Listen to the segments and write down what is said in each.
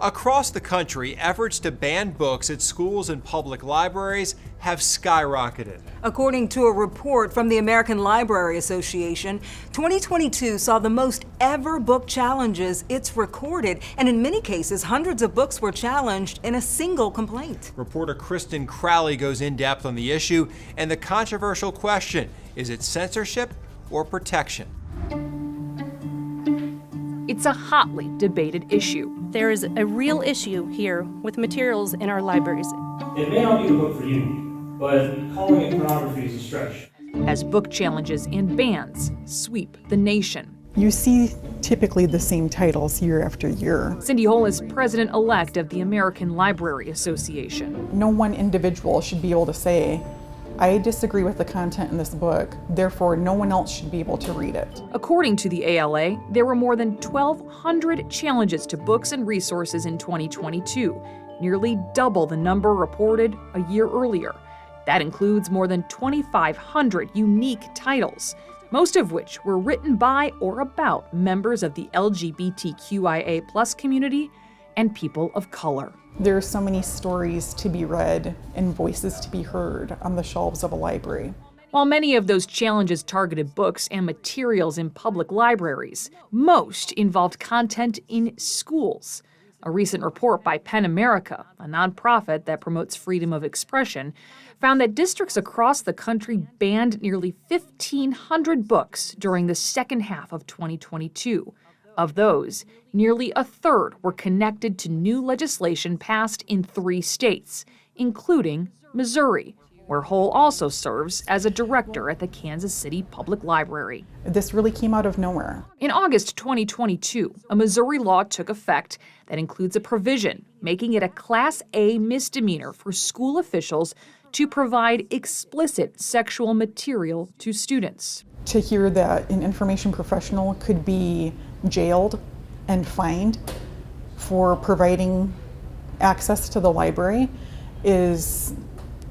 Across the country, efforts to ban books at schools and public libraries have skyrocketed. According to a report from the American Library Association, 2022 saw the most ever book challenges it's recorded, and in many cases, hundreds of books were challenged in a single complaint. Reporter Kristen Crowley goes in depth on the issue and the controversial question, is it censorship or protection? It's a hotly debated issue. There is a real issue here with materials in our libraries. It may not be the book for you, but calling it pornography is a stretch. As book challenges and bans sweep the nation. You see typically the same titles year after year. Cindy Hull is president-elect of the American Library Association. No one individual should be able to say, I disagree with the content in this book, therefore no one else should be able to read it. According to the ALA, there were more than 1,200 challenges to books and resources in 2022, nearly double the number reported a year earlier. That includes more than 2,500 unique titles, most of which were written by or about members of the LGBTQIA+ community and people of color. There are so many stories to be read and voices to be heard on the shelves of a library. While many of those challenges targeted books and materials in public libraries, most involved content in schools. A recent report by PEN America, a nonprofit that promotes freedom of expression, found that districts across the country banned nearly 1,500 books during the second half of 2022. Of those, nearly a third were connected to new legislation passed in 3 states, including Missouri, where Hull also serves as a director at the Kansas City Public Library. This really came out of nowhere. In August 2022, a Missouri law took effect that includes a provision making it a Class A misdemeanor for school officials to provide explicit sexual material to students. To hear that an information professional could be jailed and fined for providing access to the library is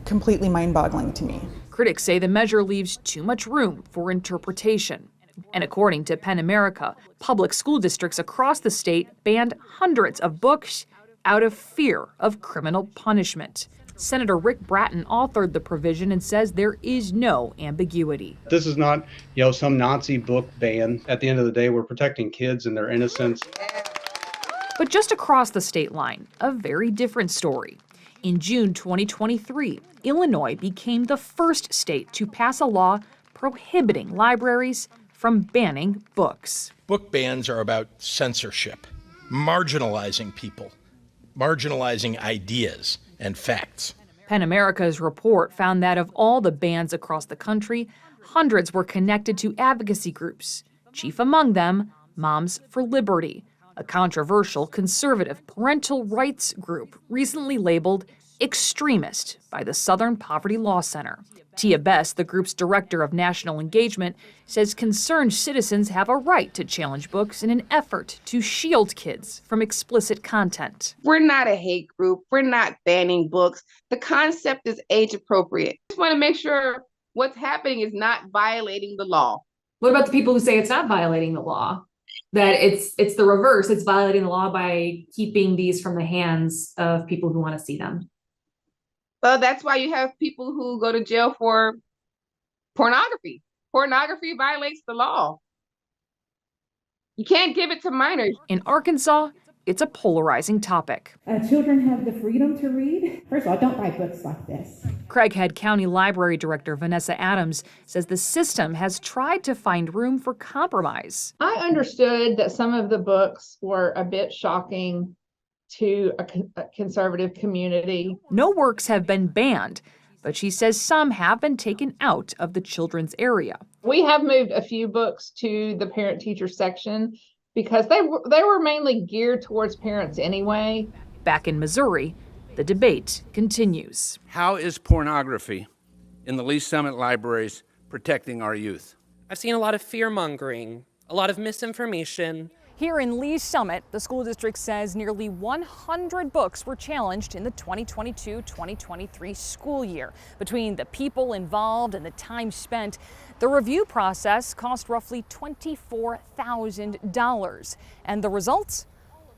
completely mind-boggling to me. Critics say the measure leaves too much room for interpretation. And according to PEN America, public school districts across the state banned hundreds of books out of fear of criminal punishment. Senator Rick Bratton authored the provision and says there is no ambiguity. This is not, some Nazi book ban. At the end of the day, we're protecting kids and their innocence. But just across the state line, a very different story. In June 2023, Illinois became the first state to pass a law prohibiting libraries from banning books. Book bans are about censorship, marginalizing people, marginalizing ideas and facts. PEN America's report found that of all the bans across the country, hundreds were connected to advocacy groups, chief among them, Moms for Liberty, a controversial conservative parental rights group recently labeled extremist by the Southern Poverty Law Center. Tia Best, the group's director of national engagement, says concerned citizens have a right to challenge books in an effort to shield kids from explicit content. We're not a hate group. We're not banning books. The concept is age appropriate. I just want to make sure what's happening is not violating the law. What about the people who say it's not violating the law? That it's the reverse. It's violating the law by keeping these from the hands of people who want to see them. Well, that's why you have people who go to jail for pornography. Pornography violates the law. You can't give it to minors. In Arkansas, it's a polarizing topic. Children have the freedom to read. First of all, don't buy books like this. Craighead County Library Director Vanessa Adams says the system has tried to find room for compromise. I understood that some of the books were a bit shocking to a conservative community. No works have been banned, but she says some have been taken out of the children's area. We have moved a few books to the parent-teacher section because they were mainly geared towards parents anyway. Back in Missouri, the debate continues. How is pornography in the Lee Summit libraries protecting our youth? I've seen a lot of fear-mongering, a lot of misinformation. Here in Lee Summit, the school district says nearly 100 books were challenged in the 2022-2023 school year. Between the people involved and the time spent, the review process cost roughly $24,000. And the results?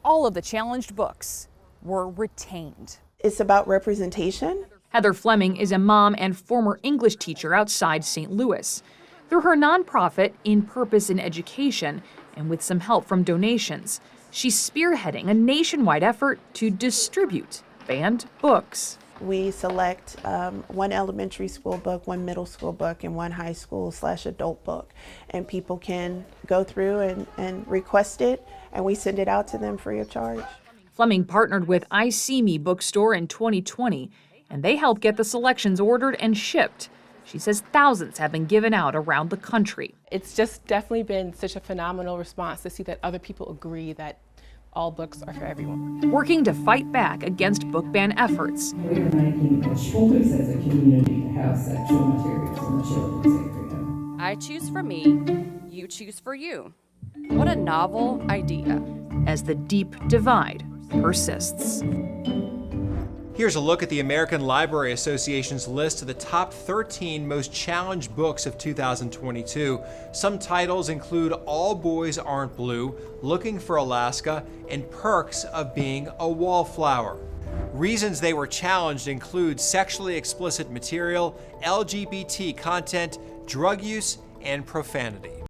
all of the challenged books were retained. It's about representation. Heather Fleming is a mom and former English teacher outside St. Louis. Through her nonprofit, In Purpose in Education, and with some help from donations, she's spearheading a nationwide effort to distribute banned books. We select one elementary school book, one middle school book, and one high school/adult book. And people can go through and request it, and we send it out to them free of charge. Fleming partnered with I See Me bookstore in 2020, and they helped get the selections ordered and shipped. She says thousands have been given out around the country. It's just definitely been such a phenomenal response to see that other people agree that all books are for everyone. Working to fight back against book ban efforts. We're making choices as a community to have sexual materials in the children's area. I choose for me, you choose for you. What a novel idea. As the deep divide persists. Here's a look at the American Library Association's list of the top 13 most challenged books of 2022. Some titles include All Boys Aren't Blue, Looking for Alaska, and Perks of Being a Wallflower. Reasons they were challenged include sexually explicit material, LGBT content, drug use, and profanity.